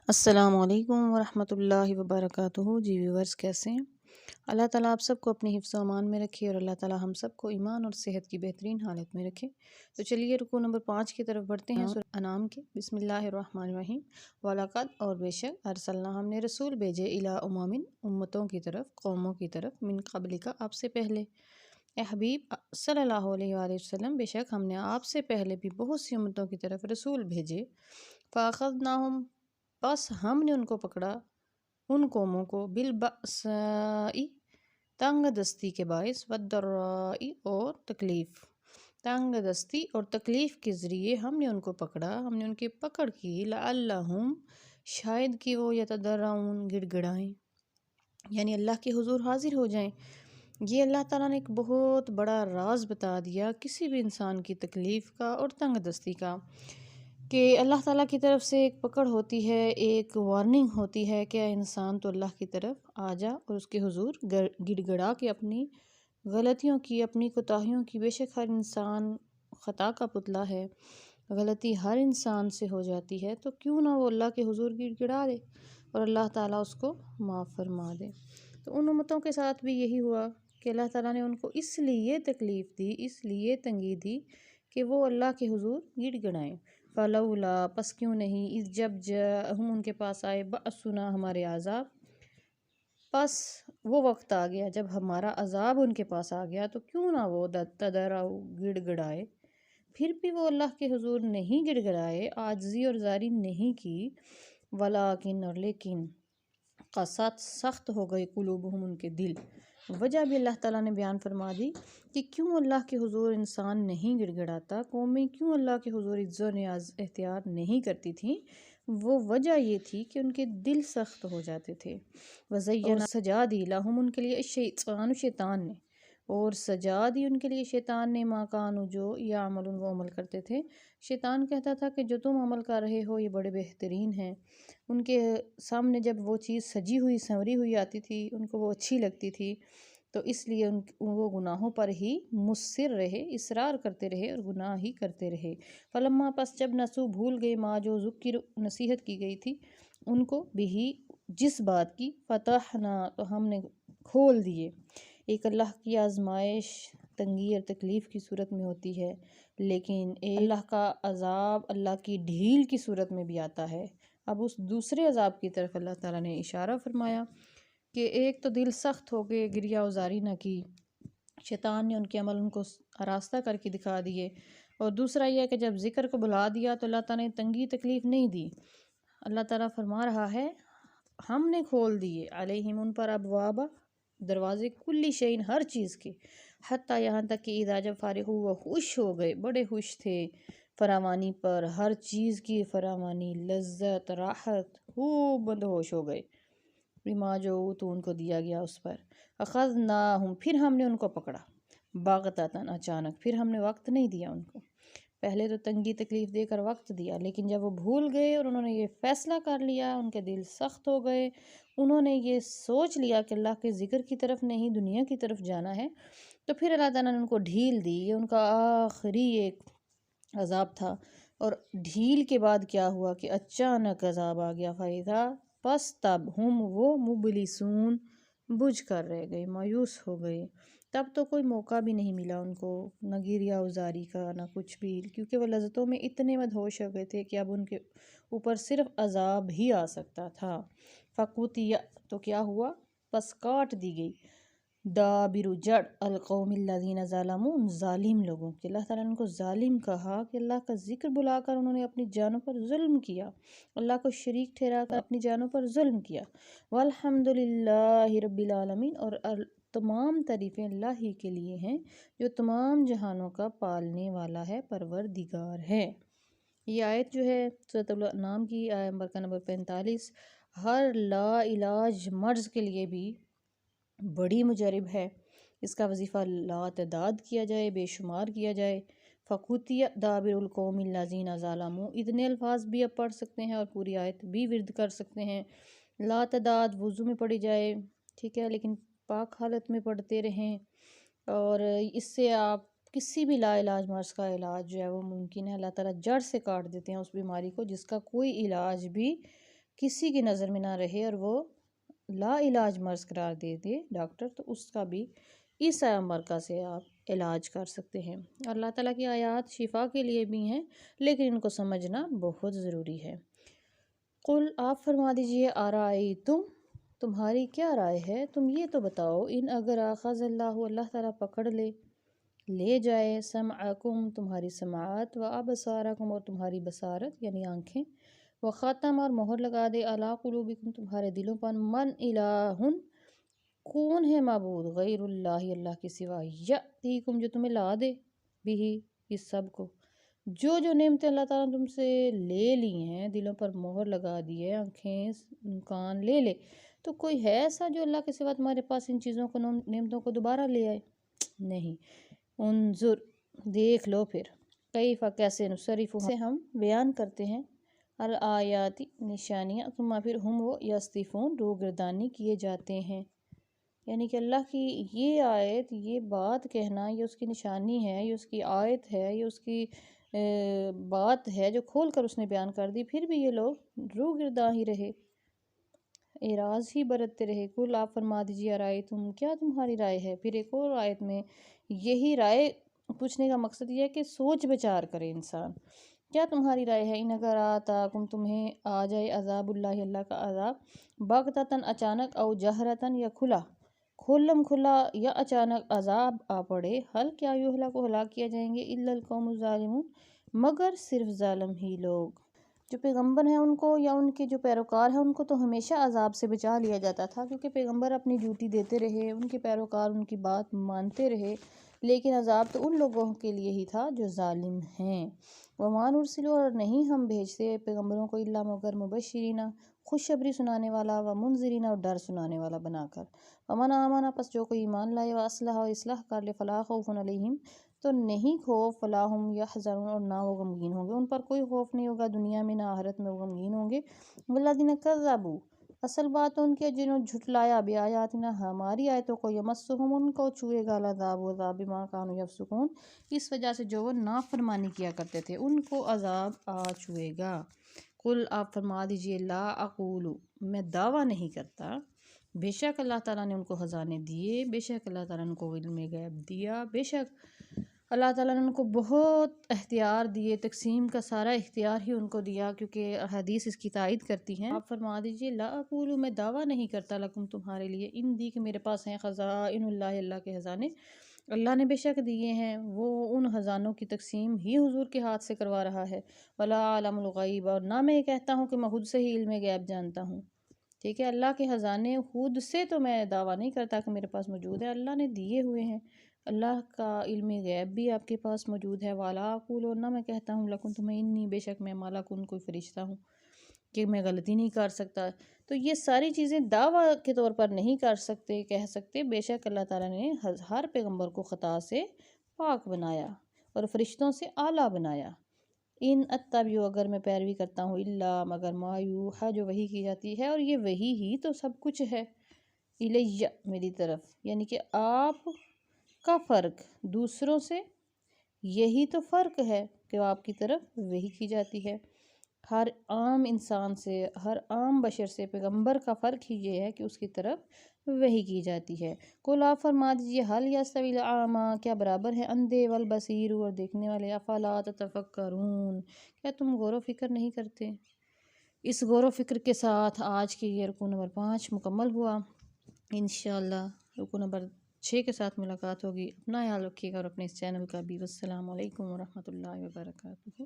السلام علیکم ورحمۃ اللہ وبرکاتہ۔ جی ویورز، کیسے ہیں؟ اللہ تعالیٰ آپ سب کو اپنی حفظ و امان میں رکھے اور اللہ تعالیٰ ہم سب کو ایمان اور صحت کی بہترین حالت میں رکھے۔ تو چلیے رکوع نمبر 5 کی طرف بڑھتے ہیں، سورہ انعام کے۔ بسم اللہ الرحمن الرحیم۔ وَلَقَدْ اور بے شک ارسلنا ہم نے رسول بھیجے الی امم امتوں کی طرف، قوموں کی طرف، من قبل کا آپ سے پہلے، اے حبیب صلی اللہ علیہ وآلہ وسلم، بے شک ہم نے آپ سے پہلے بھی بہت سی امتوں کی طرف رسول بھیجے۔ فَأَخَذْنَاهُمْ بس ہم نے ان کو پکڑا، ان قوموں کو، بالبأساء تنگ دستی کے باعث، والضراء اور تکلیف، تنگ دستی اور تکلیف کے ذریعے ہم نے ان کو پکڑا، ہم نے ان کی پکڑ کی، لعلہم شاید کہ وہ یتضرعون گڑ گڑائیں، یعنی اللہ کے حضور حاضر ہو جائیں۔ یہ اللہ تعالیٰ نے ایک بہت بڑا راز بتا دیا کسی بھی انسان کی تکلیف کا اور تنگ دستی کا، کہ اللہ تعالیٰ کی طرف سے ایک پکڑ ہوتی ہے، ایک وارننگ ہوتی ہے کہ انسان تو اللہ کی طرف آ جا اور اس کے حضور گڑ گڑا کے اپنی غلطیوں کی، اپنی کوتاہیوں کی۔ بے شک ہر انسان خطا کا پتلا ہے، غلطی ہر انسان سے ہو جاتی ہے، تو کیوں نہ وہ اللہ کے حضور گڑ گڑا دے اور اللہ تعالیٰ اس کو معاف فرما دے۔ تو ان امتوں کے ساتھ بھی یہی ہوا کہ اللہ تعالیٰ نے ان کو اس لیے تکلیف دی، اس لیے تنگی دی کہ وہ اللہ کے حضور گڑ گڑائیں۔ فلولا پس کیوں نہیں، اذ جب ہم ان کے پاس آئے، بأسنا ہمارے عذاب، پس وہ وقت آ گیا جب ہمارا عذاب ان کے پاس آ گیا، تو کیوں نہ وہ تضرعوا گڑ گڑائے، پھر بھی وہ اللہ کے حضور نہیں گڑ گڑائے، عاجزی اور زاری نہیں کی، ولیکن اور لیکن، قست سخت ہو گئی، قلوبہم ان کے دل۔ وجہ بھی اللہ تعالیٰ نے بیان فرما دی کہ کیوں اللہ کے حضور انسان نہیں گڑ گڑاتا، قومیں کیوں اللہ کے حضور عز و نیاز اختیار نہیں کرتی تھیں۔ وہ وجہ یہ تھی کہ ان کے دل سخت ہو جاتے تھے۔ وَزَيَّنَ اور سجا دی لہم ان کے لیے، شیطان نے، اور سجا دی ان کے لیے شیطان نے، ما کانوا جو یعملون وہ عمل کرتے تھے۔ شیطان کہتا تھا کہ جو تم عمل کر رہے ہو یہ بڑے بہترین ہیں۔ ان کے سامنے جب وہ چیز سجی ہوئی سنوری ہوئی آتی تھی، ان کو وہ اچھی لگتی تھی، تو اس لیے وہ گناہوں پر ہی مصر رہے، اصرار کرتے رہے اور گناہ ہی کرتے رہے۔ فلما پس جب نسو بھول گئے، ما جو ذکر نصیحت کی گئی تھی ان کو، بھی جس بات کی، فتحنا تو ہم نے کھول دیے۔ ایک اللہ کی آزمائش تنگی اور تکلیف کی صورت میں ہوتی ہے، لیکن ایک اللہ کا عذاب اللہ کی ڈھیل کی صورت میں بھی آتا ہے۔ اب اس دوسرے عذاب کی طرف اللہ تعالیٰ نے اشارہ فرمایا کہ ایک تو دل سخت ہو گئے، گریہ وزاری نہ کی، شیطان نے ان کے عمل ان کو آراستہ کر کے دکھا دیے، اور دوسرا یہ کہ جب ذکر کو بھلا دیا تو اللہ تعالیٰ نے تنگی تکلیف نہیں دی۔ اللہ تعالیٰ فرما رہا ہے ہم نے کھول دیے، علیہم ان پر، ابواب دروازے، کلی شیء ہر چیز کے، حتیٰ یہاں تک کہ اذا جب فارغ ہوئے وہ خوش ہو گئے، بڑے خوش تھے فراوانی پر، ہر چیز کی فراوانی، لذت، راحت، خوب مدہوش ہو گئے، بما جو تو ان کو دیا گیا اس پر۔ اخذناہم پھر ہم نے ان کو پکڑا، باغتۃ اچانک، پھر ہم نے وقت نہیں دیا ان کو، پہلے تو تنگی تکلیف دے کر وقت دیا، لیکن جب وہ بھول گئے اور انہوں نے یہ فیصلہ کر لیا، ان کے دل سخت ہو گئے، انہوں نے یہ سوچ لیا کہ اللہ کے ذکر کی طرف نہیں دنیا کی طرف جانا ہے، تو پھر اللہ تعالیٰ نے ان کو ڈھیل دی۔ یہ ان کا آخری ایک عذاب تھا، اور ڈھیل کے بعد کیا ہوا کہ اچانک عذاب آ گیا، فَإِذَا پس تب ہم وہ مبلسون بجھ کر رہ گئے، مایوس ہو گئے۔ تب تو کوئی موقع بھی نہیں ملا ان کو، نہ گریہ وزاری کا نہ کچھ بھی، کیونکہ وہ لذتوں میں اتنے مدہوش ہو گئے تھے کہ اب ان کے اوپر صرف عذاب ہی آ سکتا تھا۔ فَقُطِعَ تو کیا ہوا، پس کاٹ دی گئی، دابر جڑ، القوم الذین ظلموا ان ظالم لوگوں کے۔ اللہ تعالیٰ نے ان کو ظالم کہا کہ اللہ کا ذکر بلا کر انہوں نے اپنی جانوں پر ظلم کیا، اللہ کو شریک ٹھہرا کر اپنی جانوں پر ظلم کیا۔ والحمدللہ رب العالمین اور تمام تعریفیں اللہ ہی کے لیے ہیں جو تمام جہانوں کا پالنے والا ہے، پروردگار ہے۔ یہ آیت جو ہے سورۃ الانعام کی برقہ نمبر 45، ہر لا علاج مرض کے لیے بھی بڑی مجرب ہے۔ اس کا وظیفہ لا تعداد کیا جائے، بے شمار کیا جائے۔ فَقُطِعَ دَابِرُ الْقَوْمِ الَّذِينَ ظَلَمُوا، اتنے الفاظ بھی اب پڑھ سکتے ہیں اور پوری آیت بھی ورد کر سکتے ہیں۔ لا تعداد وضو میں پڑھی جائے، ٹھیک ہے، لیکن پاک حالت میں پڑھتے رہیں، اور اس سے آپ کسی بھی لا علاج مرض کا علاج جو ہے وہ ممکن ہے۔ اللہ تعالیٰ جڑ سے کاٹ دیتے ہیں اس بیماری کو جس کا کوئی علاج بھی کسی کی نظر میں نہ رہے اور وہ لا علاج مرض قرار دے دے ڈاکٹر، تو اس کا بھی اس آیت مبارکہ سے آپ علاج کر سکتے ہیں۔ اور اللہ تعالیٰ کی آیات شفا کے لیے بھی ہیں، لیکن ان کو سمجھنا بہت ضروری ہے۔ قل آپ فرما دیجئے ارائیتم تمہاری کیا رائے ہے، تم یہ تو بتاؤ، ان اگر آخذ اللہ تعالیٰ پکڑ لے جائے سمعکم تمہاری سماعت و ابصارکم اور تمہاری بصارت یعنی آنکھیں، و ختم اور مہر لگا دے علی قلوبکم تمہارے دلوں پر، من الہ کون ہے معبود غیر اللہ اللہ کے سوا، یأتیکم جو تمہیں لا دے بھی اس سب کو، جو نعمتیں اللہ تعالیٰ نے تم سے لے لی ہیں، دلوں پر مہر لگا دی ہے، آنکھیں کان لے تو کوئی ہے ایسا جو اللہ کے سوا تمہارے پاس ان چیزوں کو نعمتوں کو دوبارہ لے آئے؟ نہیں۔ انظر دیکھ لو پھر، کیف کیسے نصرف سے ہم بیان کرتے ہیں، الآیاتی نشانیاں، ثم پھر ہم وہ یصدفون روگردانی کیے جاتے ہیں۔ یعنی کہ اللہ کی یہ آیت، یہ بات کہنا، یہ اس کی نشانی ہے، یہ اس کی آیت ہے، یہ اس کی بات ہے جو کھول کر اس نے بیان کر دی، پھر بھی یہ لوگ روگرداں ہی رہے، اعراض ہی برتتے رہے۔ کل آپ فرما دیجیے ارائیتم کیا تمہاری رائے ہے۔ پھر ایک اور آیت میں یہی رائے پوچھنے کا مقصد یہ ہے کہ سوچ بچار کرے انسان، کیا تمہاری رائے ہے، ان اگر آتاکم تمہیں آ جائے عذاب اللہ اللہ کا عذاب، بغتتاً اچانک، او جہرتاً یا کھلم کھلا یا اچانک عذاب آ پڑے، حل کیا یہلا کو ہلاک کیا جائیں گے، الا القوم الظالمون مگر صرف ظالم ہی لوگ۔ جو پیغمبر ہیں ان کو یا ان کے جو پیروکار ہیں ان کو تو ہمیشہ عذاب سے بچا لیا جاتا تھا، کیونکہ پیغمبر اپنی ڈیوٹی دیتے رہے، ان کے پیروکار ان کی بات مانتے رہے، لیکن عذاب تو ان لوگوں کے لیے ہی تھا جو ظالم ہیں۔ وَمَا نُرْسِلُ اور نہیں ہم بھیجتے پیغمبروں کو الا مگر مبشرین خوشخبری سنانے والا، ومنذرین اور ڈر سنانے والا بنا کر، ومن آمن پس جو کوئی ایمان لائے، واصلح اور اصلاح کر لے، فلا خوف علیہم تو نہیں خوف، فلا ہم یحزنون اور نہ وہ غمگین ہوں گے، ان پر کوئی خوف نہیں ہوگا دنیا میں نہ آخرت میں وہ غمگین ہوں گے۔ والذین کذبوا اصل بات ان کے جنہوں جھٹلایا بآیاتنا ہماری آیتوں کو، یمسہم ان کو چھوئے گا العذاب عذاب بما کانوا یفسقون اس وجہ سے جو وہ نافرمانی کیا کرتے تھے ان کو عذاب آ چھوئے گا۔ قل آپ فرما دیجئے لا اقول میں دعویٰ نہیں کرتا، بے شک اللہ تعالیٰ نے ان کو خزانے دیے، بے شک اللہ تعالیٰ نے ان کو علم غیب دیا، بے شک اللہ تعالیٰ نے ان کو بہت اختیار دیے، تقسیم کا سارا اختیار ہی ان کو دیا، کیونکہ حدیث اس کی تائید کرتی ہیں۔ آپ فرما دیجئے لا اقول میں دعویٰ نہیں کرتا لکم تمہارے لیے، ان دی کہ میرے پاس ہیں خزائن اللہ اللہ کے خزانے، اللہ نے بے شک دیے ہیں، وہ ان خزانوں کی تقسیم ہی حضور کے ہاتھ سے کروا رہا ہے۔ ولا عالم الغیب اور نہ میں یہ کہتا ہوں کہ میں خود سے ہی علم غیب جانتا ہوں، ٹھیک ہے، اللہ کے خزانے خود سے تو میں دعویٰ نہیں کرتا کہ میرے پاس موجود ہے، اللہ نے دیے ہوئے ہیں، اللہ کا علم غیب بھی آپ کے پاس موجود ہے۔ والا اقول اور نہ میں کہتا ہوں لکم تمہیں انی بے شک میں مالکن کوئی فرشتہ ہوں کہ میں غلطی نہیں کر سکتا، تو یہ ساری چیزیں دعویٰ کے طور پر نہیں کر سکتے، کہہ سکتے، بے شک اللہ تعالیٰ نے ہر پیغمبر کو خطا سے پاک بنایا اور فرشتوں سے اعلیٰ بنایا۔ ان اتبع اگر میں پیروی کرتا ہوں الا مگر ما یوحی جو وحی کی جاتی ہے، اور یہ وحی ہی تو سب کچھ ہے، الیہ میری طرف، یعنی کہ آپ کا فرق دوسروں سے یہی تو فرق ہے کہ آپ کی طرف وحی کی جاتی ہے۔ ہر عام انسان سے، ہر عام بشر سے پیغمبر کا فرق ہی یہ ہے کہ اس کی طرف وحی کی جاتی ہے۔ قل آپ فرما دیجئے حل یستوی الاعمی کیا برابر ہے اندھے والبصیر اور دیکھنے والے، افلا تتفکرون کیا تم غور و فکر نہیں کرتے۔ اس غور و فکر کے ساتھ آج کے یہ رکوع نمبر 5 مکمل ہوا۔ انشاءاللہ رکوع نمبر 6 کے ساتھ ملاقات ہوگی۔ اپنا خیال رکھیے گا اور اپنے اس چینل کا بھی۔ والسلام علیکم ورحمۃ اللہ وبرکاتہ۔